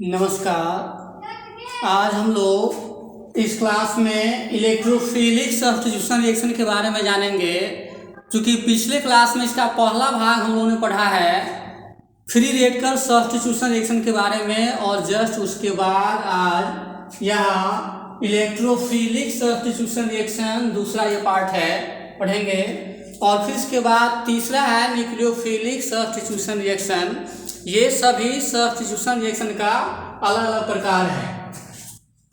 नमस्कार। आज हम लोग इस क्लास में इलेक्ट्रोफिलिक सब्स्टिट्यूशन रिएक्शन के बारे में जानेंगे। क्योंकि पिछले क्लास में इसका पहला भाग हम लोगों ने पढ़ा है फ्री रेडिकल सब्स्टिट्यूशन रिएक्शन के बारे में, और जस्ट उसके बाद आज यहाँ इलेक्ट्रोफिलिक सब्स्टिट्यूशन रिएक्शन दूसरा ये पार्ट है पढ़ेंगे। और फिर इसके बाद तीसरा है न्यूक्लियोफिलिक सब्स्टिट्यूशन रिएक्शन। ये सभी सब्स्टिट्यूशन रिएक्शन का अलग अलग प्रकार है।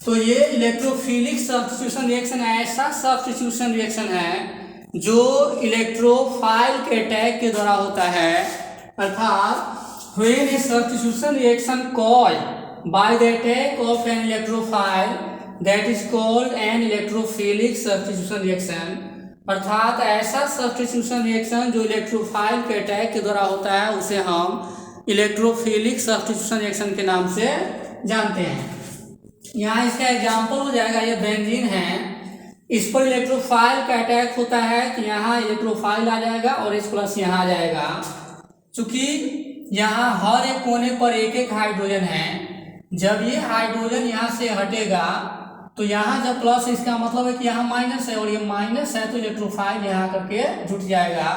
तो ये इलेक्ट्रोफिलिक सब्स्टिट्यूशन रिएक्शन ऐसा सब्स्टिट्यूशन रिएक्शन है जो इलेक्ट्रोफाइल के अटैक के द्वारा होता है, अर्थात when A substitution reaction caused by the attack of an electrophile that is called an electrophilic substitution reaction. अर्थात ऐसा सब्स्टिट्यूशन रिएक्शन जो इलेक्ट्रोफाइल के अटैक के द्वारा होता है उसे हम इलेक्ट्रोफिलिक सब्स्टिट्यूशन रिएक्शन के नाम से जानते हैं। यहाँ इसका एग्जाम्पल हो जाएगा, ये बेंजीन है, इस पर इलेक्ट्रोफाइल का अटैक होता है तो यहाँ इलेक्ट्रोफाइल आ जाएगा और H प्लस यहाँ आ जाएगा। चूंकि यहाँ हर एक कोने पर एक एक हाइड्रोजन है, जब ये हाइड्रोजन यहाँ से हटेगा तो यहाँ जब प्लस, इसका मतलब है कि यहाँ माइनस है, और ये माइनस है तो इलेक्ट्रोफाइल यहाँ करके जुट जाएगा।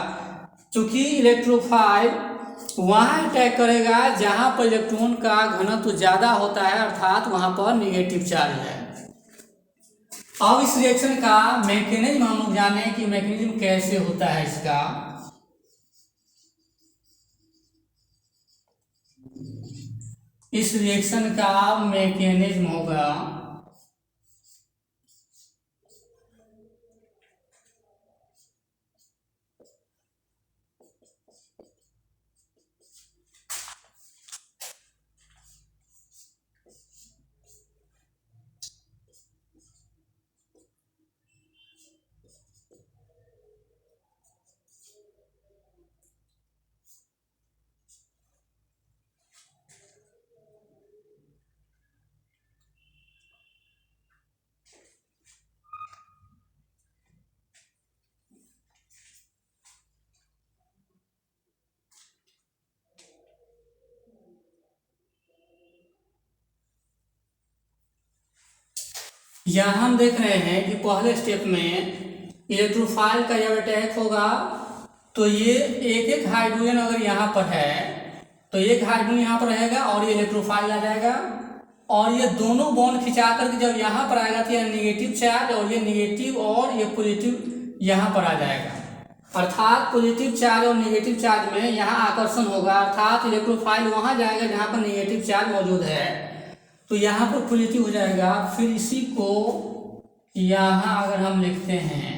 चूंकि इलेक्ट्रोफाइल वहाँ अटैक करेगा जहाँ पर इलेक्ट्रॉन का घनत्व ज़्यादा होता है, अर्थात वहाँ पर निगेटिव चार्ज है। अब इस रिएक्शन का मैकेनिज्म हम लोग जाने कि मैकेनिज्म कैसे होता है इसका। इस रिएक्शन का मैकेनिज्म होगा यहाँ हम देख रहे हैं कि पहले स्टेप में इलेक्ट्रोफाइल का जब अटैक होगा तो ये एक एक हाइड्रोजन अगर यहाँ पर है तो एक हाइड्रोजन यहाँ पर रहेगा और ये इलेक्ट्रोफाइल आ जाएगा, और ये दोनों बॉन्ड खिंचा करके जब यहाँ पर आएगा तो ये नेगेटिव चार्ज और ये नेगेटिव और ये पॉजिटिव यहाँ पर आ जाएगा। अर्थात पॉजिटिव चार्ज और नेगेटिव चार्ज में यहाँ आकर्षण होगा, अर्थात इलेक्ट्रोफाइल वहाँ जाएगा जहाँ पर नेगेटिव चार्ज मौजूद है तो यहाँ पर पॉजिटिव हो जाएगा। फिर इसी को यहाँ अगर हम लिखते हैं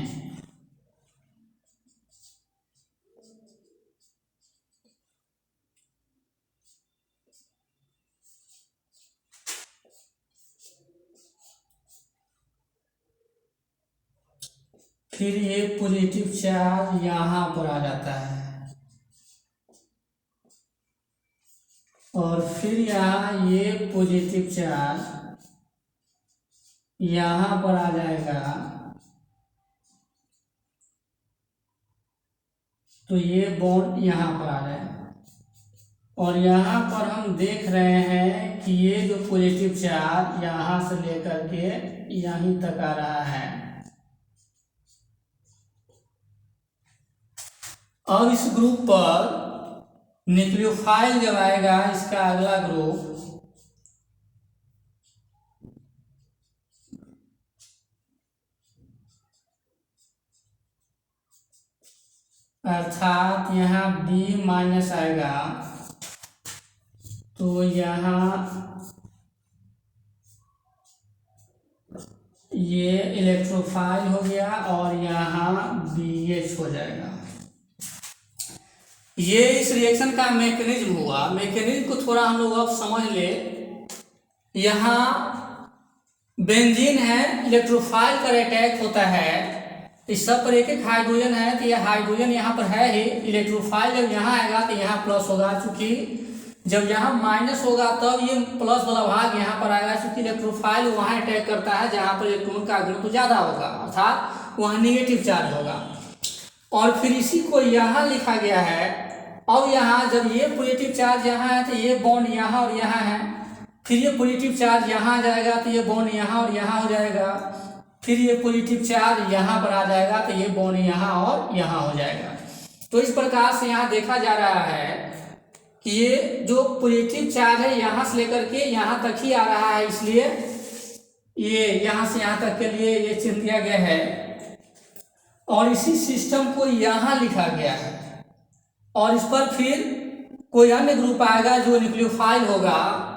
फिर ये पॉजिटिव चार्ज यहाँ पर आ जाता है, और फिर यहाँ ये पॉजिटिव चार्ज यहाँ पर आ जाएगा तो ये बॉन्ड यहाँ पर आ जाएगा। और यहाँ पर हम देख रहे हैं कि ये जो पॉजिटिव चार्ज यहाँ से लेकर के यहीं तक आ रहा है। अब इस ग्रुप पर न्यूक्लियोफाइल जब आएगा, इसका अगला ग्रुप अर्थात यहाँ B माइनस आएगा तो यहाँ ये इलेक्ट्रोफाइल हो गया और यहाँ BH हो जाएगा। ये इस रिएक्शन का मैकेनिज्म हुआ। मैकेनिज्म को थोड़ा हम लोग अब समझ ले। यहाँ बेंजीन है, इलेक्ट्रोफाइल का अटैक होता है, इस सब पर एक एक हाइड्रोजन है तो ये हाइड्रोजन यहाँ पर है ही। इलेक्ट्रोफाइल जब यहाँ आएगा तो यहाँ प्लस होगा, चूंकि जब यहाँ माइनस होगा तब ये प्लस वाला भाग यहाँ पर आएगा, चूंकि इलेक्ट्रोफाइल वहाँ अटैक करता है जहाँ पर इलेक्ट्रॉन का घनत्व ज़्यादा होगा, अर्थात वहाँ निगेटिव चार्ज होगा। और फिर इसी को यहाँ लिखा गया है। अब यहाँ जब ये पॉजिटिव चार्ज यहाँ है तो ये बॉन्ड यहाँ और यहाँ है, फिर ये पॉजिटिव चार्ज यहाँ आ जाएगा तो ये बॉन्ड यहाँ और यहाँ हो जाएगा। फिर ये पॉजिटिव चार्ज यहाँ पर आ जाएगा तो ये बॉन्ड यहाँ और यहाँ हो जाएगा। तो इस प्रकार से यहाँ देखा जा रहा है कि ये जो पॉजिटिव चार्ज है यहाँ से लेकर के यहाँ तक ही आ रहा है, इसलिए ये यहाँ से यहाँ तक के लिए ये चिन्ह दिया गया है और इसी सिस्टम को यहाँ लिखा गया है। और इस पर फिर कोई अन्य ग्रुप आएगा जो न्यूक्लियोफाइल होगा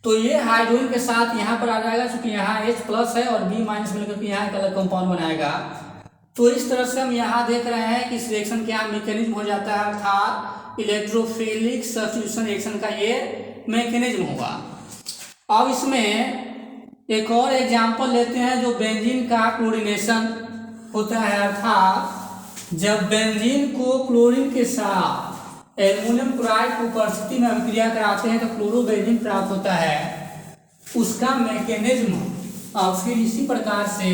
तो ये हाइड्रोजन के साथ यहाँ पर आ जाएगा, क्योंकि यहाँ H+ है और B- मिलकर के यहाँ एक अलग कंपाउंड बनाएगा। तो इस तरह से हम यहाँ देख रहे हैं कि इस रिएक्शन क्या मैकेनिज्म हो जाता है, अर्थात इलेक्ट्रोफिलिक सब्स्टिट्यूशन रिएक्शन का ये मैकेनिज्म होगा। अब इसमें एक और एग्जाम्पल लेते हैं जो बेंजीन का क्लोरीनेशन होता है, अर्थात जब बेंजीन को क्लोरीन के साथ एल्युमिनियम क्लोराइड की उपस्थिति में अभिक्रिया कराते हैं तो क्लोरोबेंजीन प्राप्त होता है। उसका मैकेनिज्म फिर इसी प्रकार से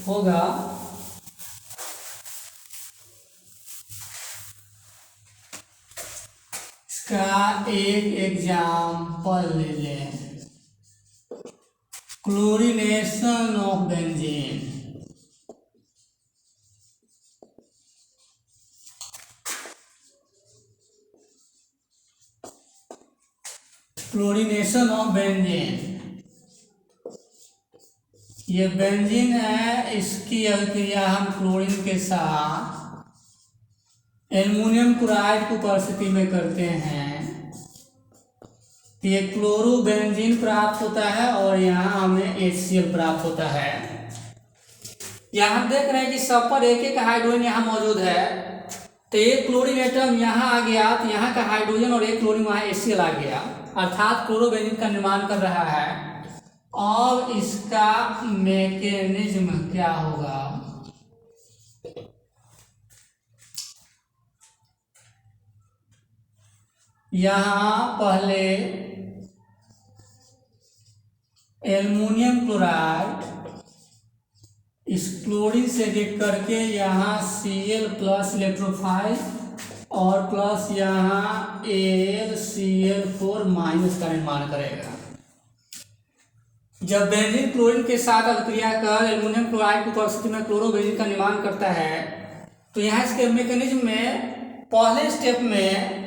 होगा। इसका एक एग्जाम्पल ले लें, chlorination of benzene. Chlorination of benzene, ये बेंजीन है, इसकी अभिक्रिया हम क्लोरीन के साथ एल्युमिनियम क्लोराइड की उपस्थिति में करते हैं तो ये क्लोरोबेंजीन प्राप्त होता है और यहाँ हमें HCl प्राप्त होता है। यहाँ देख रहे हैं कि सब पर एक एक हाइड्रोजन यहाँ मौजूद है, तो एक क्लोरीन एटम यहाँ आ गया तो यहाँ का हाइड्रोजन और एक क्लोरीन वहाँ HCl आ गया, अर्थात क्लोरोबेंजीन का निर्माण कर रहा है। और इसका मैकेनिज्म क्या होगा, यहाँ पहले एल्युमिनियम क्लोराइड इस क्लोरीन से रिएक्ट करके यहाँ Cl+ इलेक्ट्रोफाइल और प्लस यहाँ AlCl4- का निर्माण करेगा। जब बेंजीन क्लोरीन के साथ अभिक्रिया कर एल्युमिनियम क्लोराइड की उपस्थिति में क्लोरोबेंजीन का निर्माण करता है तो यहाँ इसके मैकेनिज्म में पहले स्टेप में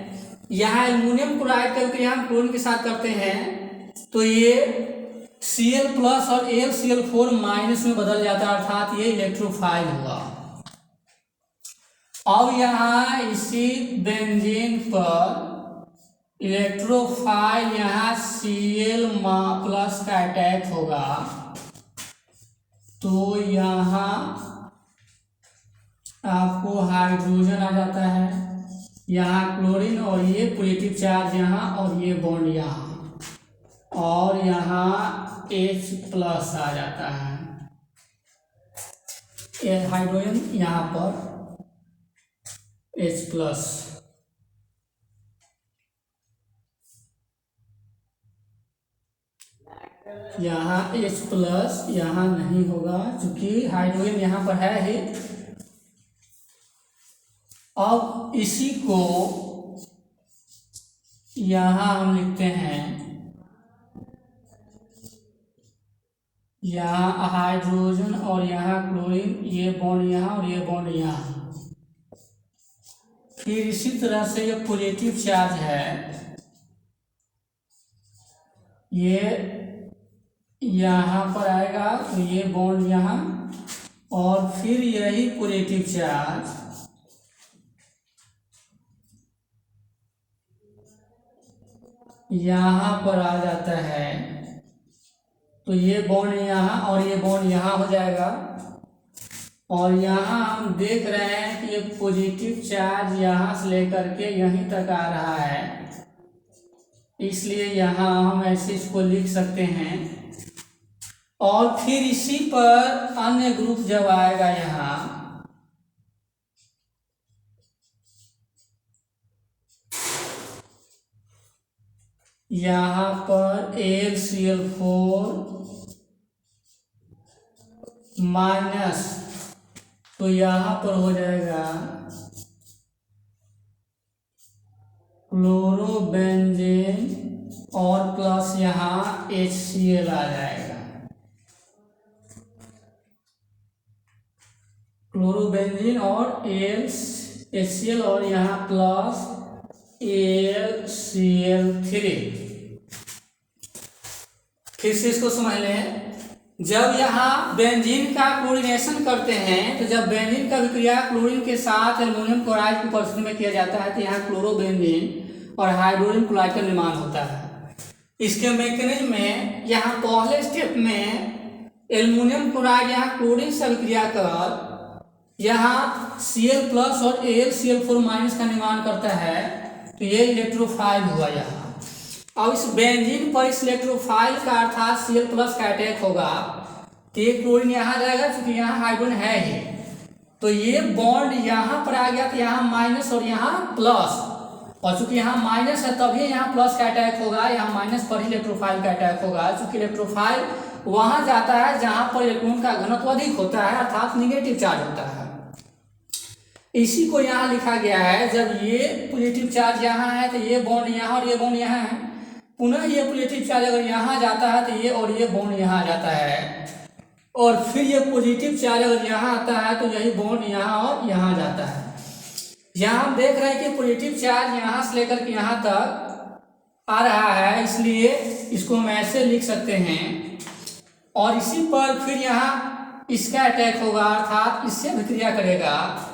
यहाँ एल्युमिनियम क्लोराइड की अभिक्रिया हम क्लोरीन के साथ करते हैं तो ये Cl+ और AlCl4- में बदल जाता है, अर्थात ये इलेक्ट्रोफाइल हुआ। अब यहाँ इसी बेंजीन पर इलेक्ट्रोफाइल यहाँ Cl+ का अटैक होगा तो यहाँ आपको हाइड्रोजन आ जाता है, यहाँ क्लोरीन और ये पॉजिटिव चार्ज यहाँ और ये बॉन्ड यहाँ और यहाँ H+ आ जाता है, ये हाइड्रोजन यहाँ पर H+। यहाँ H+ यहाँ नहीं होगा क्योंकि हाइड्रोजन यहाँ पर है ही। अब इसी को यहाँ हम लिखते हैं, यहाँ हाइड्रोजन और यहाँ क्लोरीन, ये बॉन्ड यहाँ और ये बॉन्ड यहाँ। फिर इसी तरह से ये पॉजिटिव चार्ज है, ये यहाँ पर आएगा तो ये बॉन्ड यहाँ और फिर यही पॉजिटिव चार्ज यहाँ पर आ जाता है तो ये बॉन्ड यहाँ और ये बॉन्ड यहाँ हो जाएगा। और यहाँ हम देख रहे हैं कि ये पॉजिटिव चार्ज यहाँ से लेकर के यहीं तक आ रहा है, इसलिए यहाँ हम ऐसे इसको लिख सकते हैं। और फिर इसी पर अन्य ग्रुप जब आएगा यहाँ पर AlCl4- तो यहाँ पर हो जाएगा क्लोरोबेंजीन और प्लस यहाँ क्लोरीन और HCl और यहाँ प्लस AlCl3। फिर से इसको समझ लें। जब यहाँ बेंजीन का क्लोरीनेशन करते हैं तो जब बेंजीन का विक्रिया क्लोरीन के साथ एल्युमिनियम क्लोराइड की उपस्थिति में किया जाता है तो यहाँ क्लोरोबेंजीन और हाइड्रोजन क्लोराइड का निर्माण होता है। इसके मैकेनिज्म में यहाँ पहले स्टेप में एल्युमिनियम क्लोराइड यहाँ क्लोरीन से विक्रिया कर यहाँ Cl प्लस और AlCl4- का निर्माण करता है, तो ये इलेक्ट्रोफाइल हुआ यहाँ। अब इस बेंजीन पर इस इलेक्ट्रोफाइल का अर्थात Cl प्लस का अटैक होगा तो ये क्लोरीन यहाँ जाएगा, क्योंकि यहाँ हाइड्रोजन है ही, तो ये बॉन्ड यहाँ पर आ गया तो यहाँ माइनस और यहाँ प्लस, और चूंकि यहाँ माइनस है तभी यहाँ प्लस का अटैक होगा, यहाँ माइनस पर ही इलेक्ट्रोफाइल का अटैक होगा। चूंकि इलेक्ट्रोफाइल वहां जाता है जहां पर इलेक्ट्रॉन का घनत्व अधिक होता है, अर्थात निगेटिव चार्ज होता है। इसी को यहाँ लिखा गया है, जब ये पॉजिटिव चार्ज यहाँ है तो ये बॉन्ड यहाँ और ये बॉन्ड यहाँ है, पुनः ये पॉजिटिव चार्ज अगर यहाँ जाता है तो ये और ये बॉन्ड यहाँ जाता है, और फिर ये पॉजिटिव चार्ज अगर यहाँ आता है तो यही बॉन्ड यहाँ और यहाँ जाता है। यहाँ हम देख रहे हैं कि पॉजिटिव चार्ज यहाँ से लेकर के यहाँ तक आ रहा है, इसलिए इसको हम ऐसे लिख सकते हैं, और इसी पर फिर यहाँ इसका अटैक होगा, अर्थात इससे विक्रिया करेगा,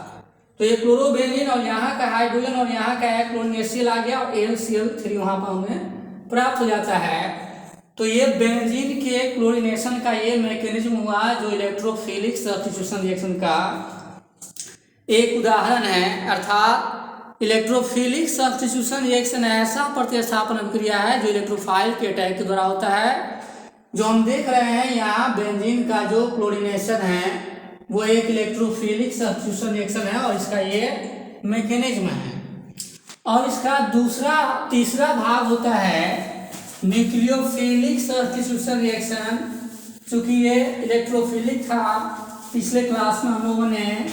तो ये क्लोरोबेंजीन और यहाँ का हाइड्रोजन और यहाँ का क्लोरीन HCl आ गया और AlCl3 वहाँ पर हमें प्राप्त हो जाता है। तो ये बेंजीन के क्लोरीनेशन का ये मैकेनिज्म हुआ, जो इलेक्ट्रोफिलिक सब्स्टिट्यूशन रिएक्शन का एक उदाहरण है। अर्थात इलेक्ट्रोफिलिक सब्स्टिट्यूशन रिएक्शन ऐसा प्रतिस्थापन अभिक्रिया है जो इलेक्ट्रोफाइल के अटैक के द्वारा होता है। जो हम देख रहे हैं यहाँ बेंजीन का जो क्लोरीनेशन है वो एक इलेक्ट्रोफिलिक सब्स्टिट्यूशन रिएक्शन है, और इसका ये मैकेनिज्म है। और इसका तीसरा भाग होता है न्यूक्लियोफिलिक सब्स्टिट्यूशन रिएक्शन। चूंकि ये इलेक्ट्रोफिलिक था, पिछले क्लास में हम लोगों ने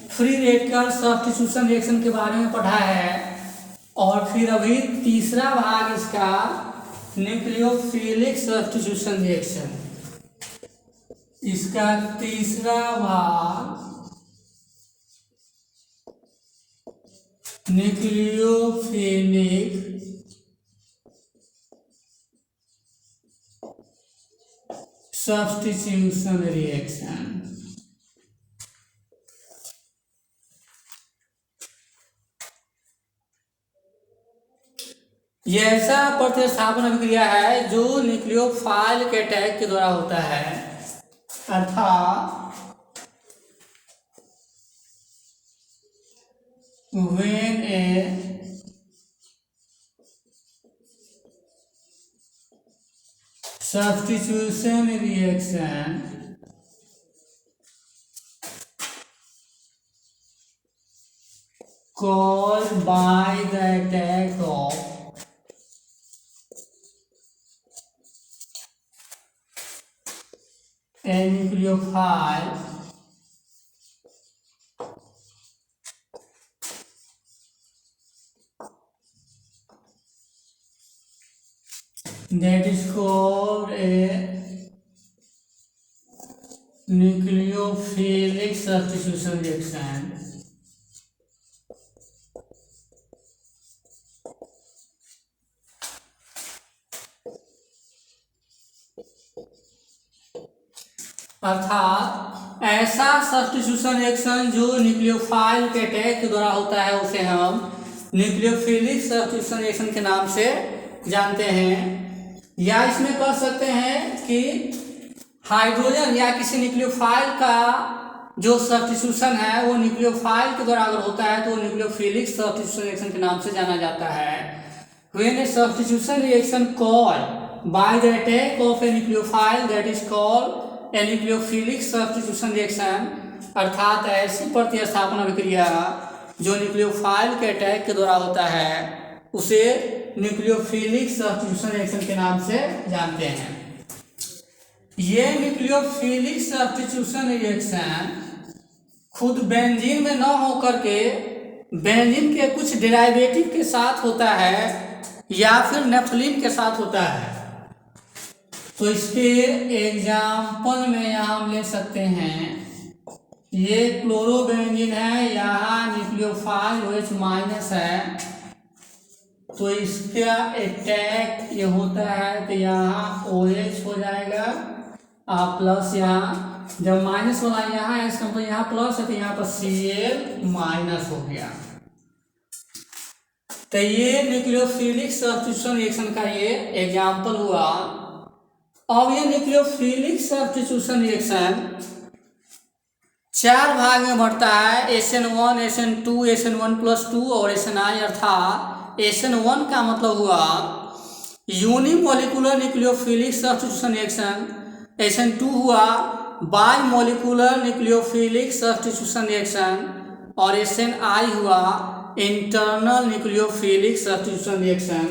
फ्री रेडिकल सब्स्टिट्यूशन रिएक्शन के बारे में पढ़ा है, और फिर अभी तीसरा भाग इसका न्यूक्लियोफिलिक सब्स्टिट्यूशन रिएक्शन, इसका तीसरा भाग न्यूक्लियोफिलिक सब्स्टिट्यूशन रिएक्शन। ये ऐसा प्रतिस्थापन अभिक्रिया है जो न्यूक्लियोफाइल के अटैक के द्वारा होता है, अर्थात when a substitution reaction caused by the attack of a nucleophile that is called a nucleophilic substitution reaction. अर्थात ऐसा सब्स्टिट्यूशन रिएक्शन जो न्यूक्लियोफाइल के अटैक के द्वारा होता है उसे हम न्यूक्लियोफिलिक सब्स्टिट्यूशन रिएक्शन के नाम से जानते हैं। या इसमें कह सकते हैं कि हाइड्रोजन या किसी न्यूक्लियोफाइल का जो सब्स्टिट्यूशन है वो न्यूक्लियोफाइल के द्वारा अगर होता है तो न्यूक्लियोफिलिक सब्स्टिट्यूशन रिएक्शन के नाम से जाना जाता है। When a substitution reaction caused by the attack of a nucleophile, that is called a nucleophilic substitution reaction। अर्थात ऐसी प्रतिस्थापन अभिक्रिया जो न्यूक्लियोफाइल के अटैक के द्वारा होता है उसे न्यूक्लियोफिलिक सब्स्टिट्यूशन रिएक्शन के नाम से जानते हैं। ये न्यूक्लियोफिलिक सब्स्टिट्यूशन रिएक्शन खुद बेंजीन में न होकर के बेंजीन के कुछ डेरिवेटिव के साथ होता है या फिर नेफ्थलीन के साथ होता है। तो इसके एग्जाम्पल में यहाँ हम ले सकते हैं ये क्लोरोबेंजीन है, यहाँ न्यूक्लियोफाइल OH माइनस है, तो इसका अटैक ये होता है तो यहाँ OH हो जाएगा और प्लस यहाँ जब माइनस वाला यहाँ है इसका मतलब यहाँ प्लस है तो यहाँ पर Cl माइनस हो गया। तो ये न्यूक्लियोफिलिक सब्स्टिट्यूशन रिएक्शन का ये एग्जाम्पल हुआ। अब ये न्यूक्लियोफिलिक सब्स्टिट्यूशन रिएक्शन 4 भाग में बढ़ता है, SN1, SN2, SN1+2 और SNI, अर्थात SN1 का मतलब हुआ unimolecular nucleophilic substitution reaction, SN2 हुआ बाइमोलिकुलर न्यूक्लियोफिलिक सब्स्टिट्यूशन रिएक्शन और SNI हुआ इंटरनल न्यूक्लियोफिलिक सब्स्टिट्यूशन रिएक्शन।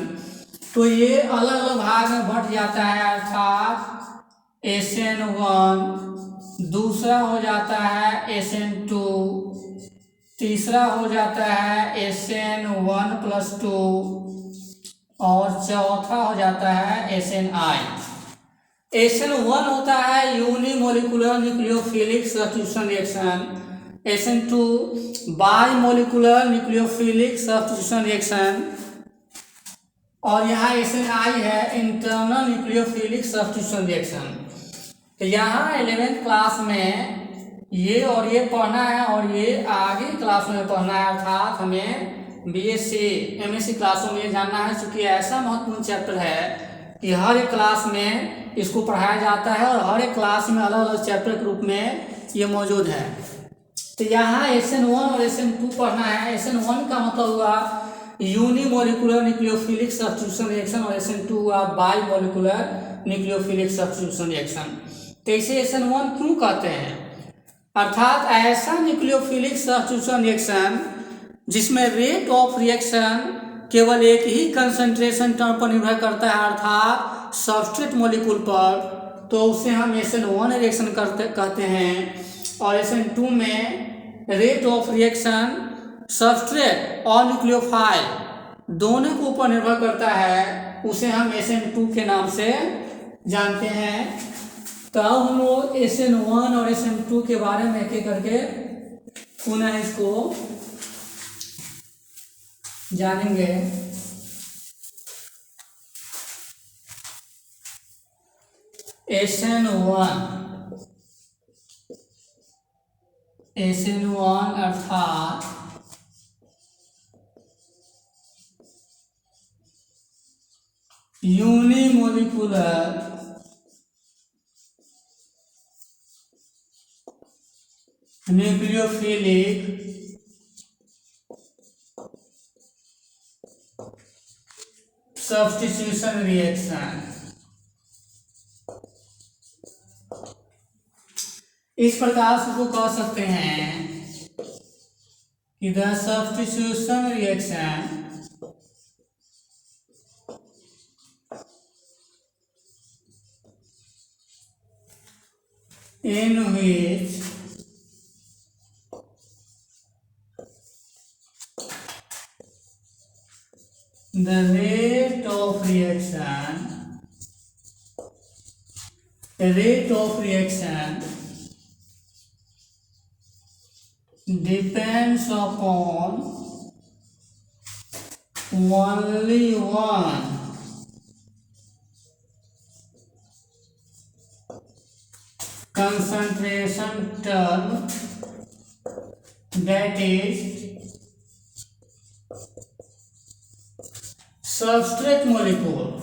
तो ये अलग अलग भाग में बढ़ जाता है, अर्थात SN1, दूसरा हो जाता है SN2, तीसरा हो जाता है SN1+2 और चौथा हो जाता है SNI। SN1 होता है unimolecular nucleophilic substitution reaction, SN2 bimolecular nucleophilic substitution reaction और यहाँ SNI है इंटरनल न्यूक्लियोफिलिक सब्स्टिट्यूशन रिएक्शन। तो यहाँ 11th क्लास में ये और ये पढ़ना है और ये आगे क्लास में पढ़ना है, अर्थात हमें BSc MSc क्लासों में जानना है, क्योंकि ऐसा महत्वपूर्ण चैप्टर है कि हर एक क्लास में इसको पढ़ाया जाता है और हर एक क्लास में अलग अलग चैप्टर के रूप में ये मौजूद है। तो यहाँ SN1 और SN2 पढ़ना है। SN1 का मतलब हुआ यूनिमोलिकुलर न्यूक्लियोफिलिक सब्स्टिट्यूशन रिएक्शन और SN2 हुआ बाइमोलिकुलर न्यूक्लियोफिलिक सब्स्टिट्यूशन रिएक्शन। तो इसे SN1 क्यों कहते हैं? अर्थात ऐसा न्यूक्लियोफिलिक सब्स्टिट्यूशन रिएक्शन जिसमें रेट ऑफ रिएक्शन केवल एक ही कंसंट्रेशन टर्म पर निर्भर करता है, अर्थात सबस्ट्रेट मॉलिक्यूल पर, तो उसे हम SN1 रिएक्शन कहते हैं। और SN2 में रेट ऑफ रिएक्शन सबस्ट्रेट और न्यूक्लियोफाइल दोनों के ऊपर निर्भर करता है, उसे हम SN2 के नाम से जानते हैं। तो अब हम लोग SN1 और SN2 के बारे में एक एक करके पुनः इसको जानेंगे। SN1 अर्थात यूनिमोलिकुलर न्यूक्लियोफिलिक सब्स्टिट्यूशन रिएक्शन। इस प्रकार से इसको कह सकते हैं कि the substitution reaction in which the rate of reaction depends upon only one concentration term, that is substrate molecule.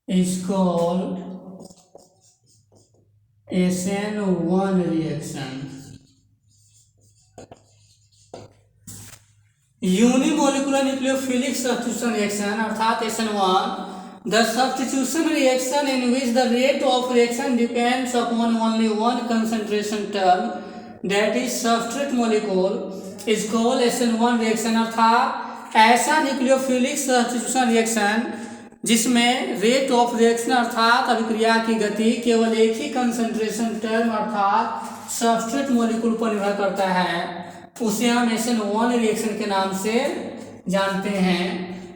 Is called SN1 reaction. Unimolecular nucleophilic substitution reaction अर्थात SN1, the substitution reaction in which the rate of reaction depends upon only one concentration term, that is substrate molecule, is called SN1 reaction। अर्थात ऐसा nucleophilic substitution reaction जिसमें rate of reaction अर्थात अभिक्रिया की गति केवल एक ही कंसंट्रेशन टर्म अर्थात सबस्ट्रेट मॉलिक्यूल पर निर्भर करता है, उसे हम SN1 रिएक्शन के नाम से जानते हैं।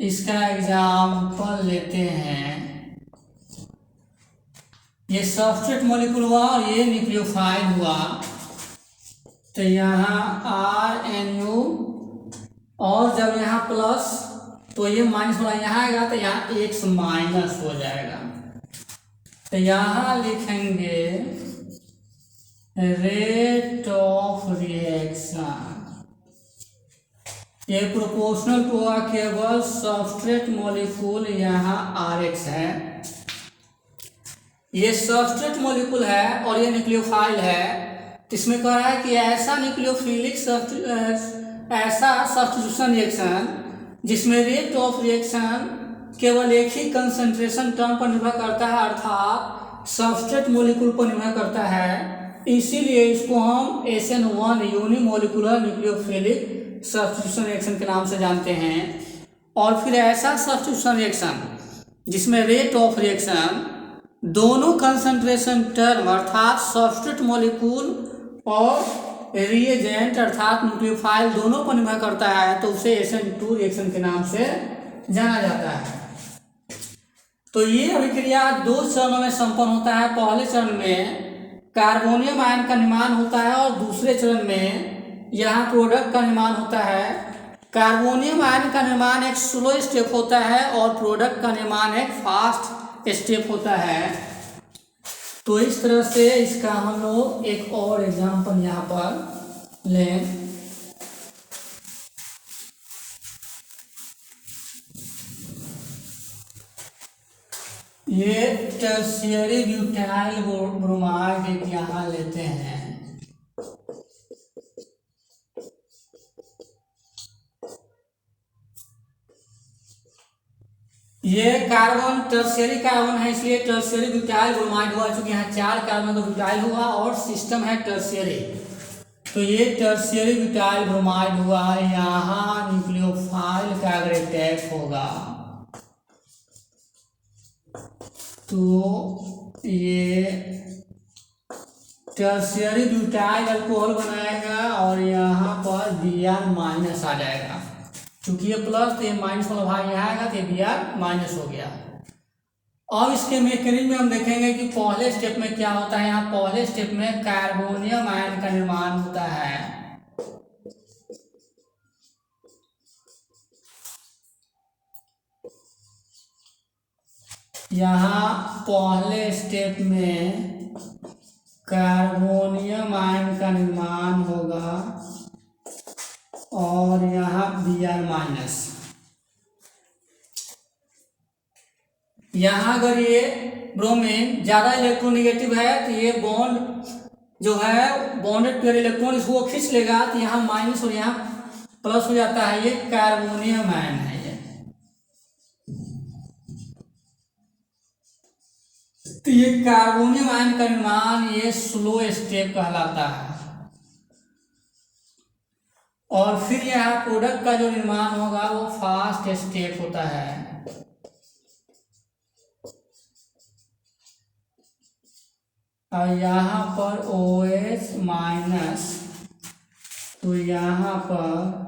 इसका एग्जाम्पल लेते हैं। ये सबस्ट्रेट मॉलिक्यूल हुआ और ये न्यूक्लियोफाइल हुआ। तो यहाँ RNU और जब यहाँ प्लस तो ये माइनस वाला यहाँ आएगा, तो यहाँ X माइनस हो जाएगा। तो यहाँ लिखेंगे रेट ऑफ रिएक्शन, ये प्रोपोर्शनल टू केवल सबस्ट्रेट मॉलिक्यूल, यहाँ RX है। ये सबस्ट्रेट मॉलिक्यूल है और ये न्यूक्लियोफाइल है। तो इसमें कह रहा है कि ऐसा न्यूक्लियोफिलिक ऐसा सब्स्टिट्यूशन रिएक्शन जिसमें रेट ऑफ रिएक्शन केवल एक ही कंसंट्रेशन टर्म पर निर्भर करता है, अर्थात सबस्ट्रेट मॉलिक्यूल पर निर्भर करता है, इसीलिए इसको हम SN1 unimolecular nucleophilic substitution reaction के नाम से जानते हैं। और फिर ऐसा सब्स्टिट्यूशन रिएक्शन जिसमें रेट ऑफ रिएक्शन दोनों कंसंट्रेशन टर्म अर्थात सबस्ट्रेट मॉलिक्यूल और रिएजेंट अर्थात न्यूक्लियोफाइल दोनों पर निर्भर करता है, तो उसे SN2 रिएक्शन के नाम से जाना जाता है। तो ये अभिक्रिया 2 चरणों में संपन्न होता है। पहले चरण में कार्बोनियम आयन का निर्माण होता है और दूसरे चरण में यहाँ प्रोडक्ट का निर्माण होता है। कार्बोनियम आयन का निर्माण एक स्लो स्टेप होता है और प्रोडक्ट का निर्माण एक फास्ट स्टेप होता है। तो इस तरह से इसका हम लोग एक और एग्जांपल यहाँ पर लें। ये टर्शियरी ब्यूटाइल ब्रोमाइड एक यहाँ लेते हैं। ये कार्बन टर्शियरी कार्बन है, इसलिए टर्शियरी ब्यूटाइल ब्रोमाइड हुआ। चूंकि यहाँ 4 कार्बन का ब्यूटाइल हुआ और सिस्टम है टर्शियरी, तो ये टर्शियरी ब्यूटाइल ब्रोमाइड हुआ। यहाँ न्यूक्लियोफाइल का अगर अटैक होगा तो ये टर्शियरी ब्यूटाइल अल्कोहल बनाएगा और यहाँ पर Br माइनस आ जाएगा। चूंकि ये प्लस तो ये माइनस वाला भाग यहाँ आएगा, तो ये Br माइनस हो गया। अब इसके मैकेनिज्म में हम देखेंगे कि पहले स्टेप में क्या होता है। यहाँ पहले स्टेप में कार्बोनियम आयन का निर्माण होता है। यहाँ पहले स्टेप में कार्बोनियम आयन का निर्माण होगा और यहाँ Br माइनस। यहाँ अगर ये ब्रोमीन ज़्यादा इलेक्ट्रोनेगेटिव है तो ये बॉन्ड जो है बॉन्डेड पेयर इलेक्ट्रॉन इसको खींच लेगा, तो यहाँ माइनस और यहाँ प्लस हो जाता है। ये कार्बोनियम आयन है। तो ये कार्बोनियम आयन का निर्माण ये स्लो स्टेप कहलाता है। और फिर यहाँ प्रोडक्ट का जो निर्माण होगा वो फास्ट स्टेप होता है। और यहाँ पर OH माइनस, तो यहाँ पर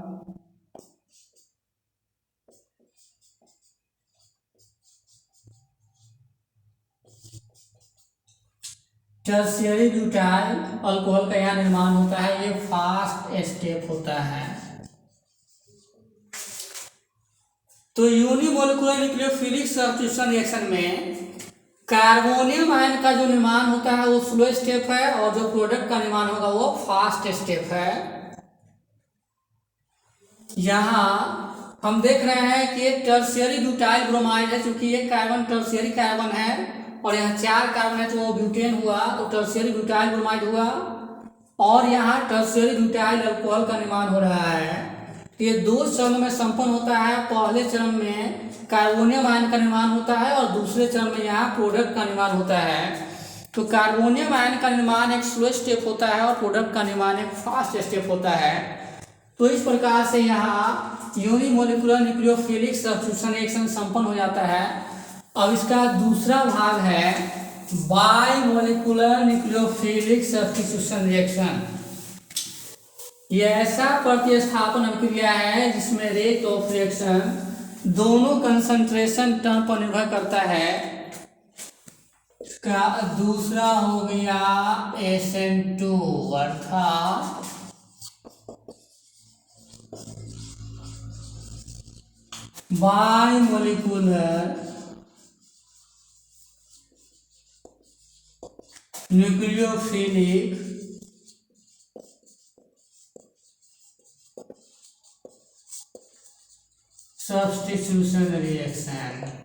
टर्शियरी ब्यूटाइल अल्कोहल का यहाँ निर्माण होता है। ये फास्ट स्टेप होता है। तो यूनिमोलिकुलर न्यूक्लियोफिलिक सब्स्टिट्यूशन रिएक्शन में कार्बोनियम आयन का जो निर्माण होता है वो स्लो स्टेप है और जो प्रोडक्ट का निर्माण होगा वो फास्ट स्टेप है। यहाँ हम देख रहे हैं कि टर्शियरी ब्यूटाइल ब्रोमाइड है। चूंकि ये कार्बन टर्शियरी कार्बन है और यहाँ 4 कार्बन है तो वो ब्यूटेन हुआ, तो टर्शियरी ब्यूटाइल ब्रोमाइड हुआ। और यहाँ टर्शियरी ब्यूटाइल अल्कोहल का निर्माण हो रहा है। ये 2 चरणों में संपन्न होता है। पहले चरण में कार्बोनियम आयन का निर्माण होता है और दूसरे चरण में यहाँ प्रोडक्ट का निर्माण होता है। तो कार्बोनियम आयन का निर्माण एक स्लो स्टेप होता है और प्रोडक्ट का निर्माण एक फास्ट स्टेप होता है। तो इस प्रकार से यहाँ यूनिमोलिकुलर न्यूक्लियोफिलिक सब्स्टिट्यूशन रिएक्शन संपन्न हो जाता है। अब इसका दूसरा भाग है बाइमोलिकुलर न्यूक्लियोफिलिक सब्स्टिट्यूशन रिएक्शन। ये ऐसा प्रतिस्थापन अभिक्रिया है जिसमें रेट ऑफ रिएक्शन दोनों कंसंट्रेशन टर्म पर निर्भर करता है। का दूसरा हो गया SN2 अर्थात bimolecular nucleophilic substitution reaction.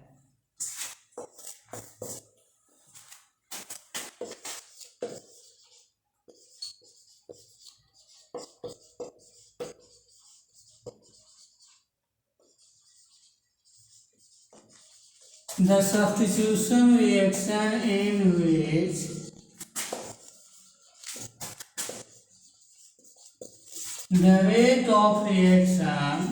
The substitution reaction in which the rate of reaction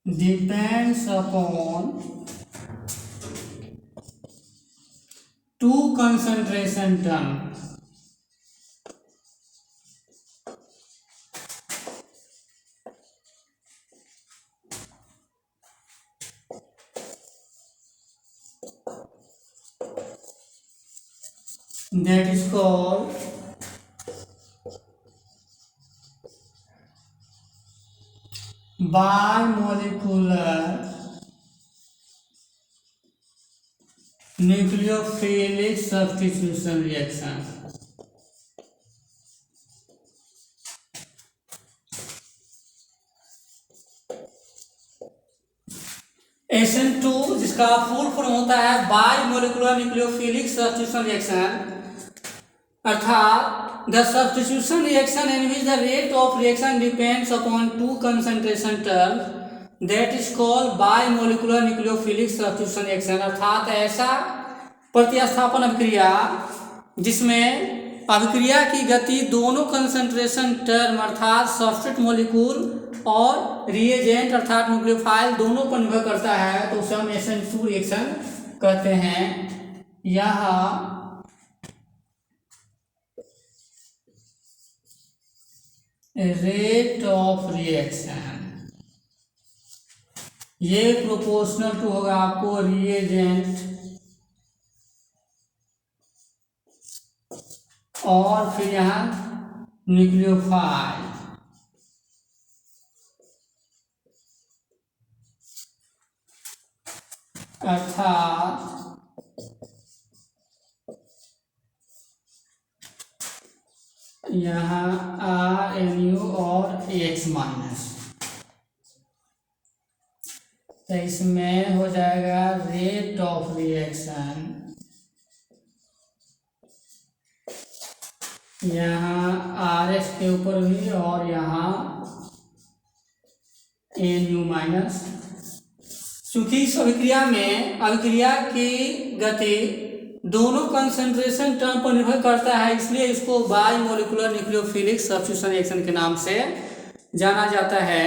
depends upon two concentration terms. That is called bimolecular nucleophilic substitution reaction। SN2 जिसका फुल फॉर्म होता है बाइमोलिकुलर न्यूक्लियोफिलिक सब्स्टिट्यूशन रिएक्शन अर्थात the substitution reaction in which the rate of reaction depends upon two concentration terms, that is called bimolecular nucleophilic substitution reaction। अर्थात ऐसा प्रतिस्थापन अभिक्रिया जिसमें अभिक्रिया की गति दोनों कंसंट्रेशन टर्म अर्थात सब्स्ट्रेट मॉलिक्यूल और रिएजेंट अर्थात न्यूक्लियोफाइल दोनों पर निर्भर करता है, तो उसे हम SN2 रिएक्शन कहते हैं। यह रेट ऑफ रिएक्शन ये प्रोपोर्शनल टू होगा आपको रिएजेंट और फिर यहाँ न्यूक्लियोफाइल। अर्थात यहाँ RNU और H माइनस, तो इसमें हो जाएगा रेट ऑफ रिएक्शन यहाँ RS के ऊपर भी और यहाँ NU माइनस। चूंकि इस अभिक्रिया में अभिक्रिया की गति दोनों कंसंट्रेशन टर्म पर निर्भर करता है, इसलिए इसको बाइमोलिकुलर न्यूक्लियोफिलिक सब्स्टिट्यूशन रिएक्शन के नाम से जाना जाता है।